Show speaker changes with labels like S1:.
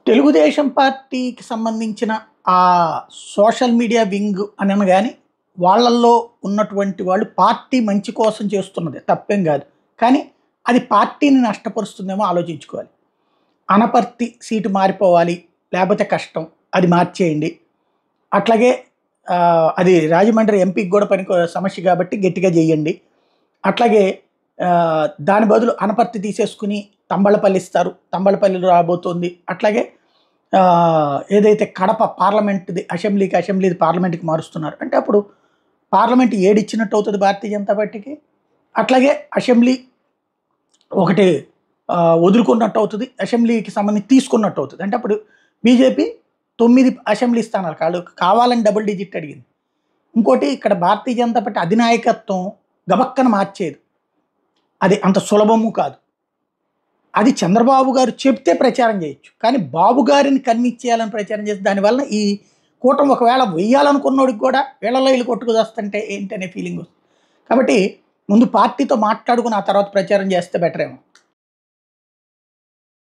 S1: తెలుగుదేశం పార్టీకి సంబంధించిన ఆ సోషల్ మీడియా వింగ్ అని అనగానే వాళ్ళల్లో ఉన్నటువంటి వాళ్ళు పార్టీ మంచి కోసం చేస్తున్నది తప్పేం కాదు. కానీ అది పార్టీని నష్టపరుస్తుందేమో ఆలోచించుకోవాలి. అనపర్తి సీటు మారిపోవాలి, లేకపోతే కష్టం, అది మార్చేయండి. అట్లాగే అది రాజమండ్రి ఎంపీకి కూడా సమస్య కాబట్టి గట్టిగా చేయండి. అట్లాగే దాని బదులు అనపర్తి తీసేసుకుని తంబళపల్లి ఇస్తారు, తంబళపల్లిలో రాబోతోంది. అట్లాగే ఏదైతే కడప పార్లమెంట్ది అసెంబ్లీది పార్లమెంట్కి మారుస్తున్నారు అంటే అప్పుడు పార్లమెంట్ ఏడిచ్చినట్టు అవుతుంది భారతీయ జనతా పార్టీకి. అట్లాగే అసెంబ్లీ ఒకటి వదులుకున్నట్టు అవుతుంది, అసెంబ్లీకి సంబంధించి తీసుకున్నట్టు అవుతుంది. అంటే అప్పుడు బీజేపీ 9 అసెంబ్లీ స్థానాలు కావాలని డబుల్ డిజిట్ అడిగింది. ఇంకోటి ఇక్కడ భారతీయ జనతా పార్టీ అధినాయకత్వం గబక్కన మార్చేది, అది అంత సులభము కాదు. అది చంద్రబాబు గారు చెప్తే ప్రచారం చేయొచ్చు, కానీ బాబు గారిని కన్విన్స్ చేయాలని ప్రచారం చేస్తే దానివల్ల ఈ కూటమి ఒకవేళ వెయ్యాలనుకున్నోడికి కూడా వీళ్ళలో వీళ్ళు కొట్టుకుదొస్తుంటే ఏంటనే ఫీలింగ్ వస్తుంది. కాబట్టి ముందు పార్టీతో మాట్లాడుకుని ఆ తర్వాత ప్రచారం చేస్తే బెటర్ ఏమో.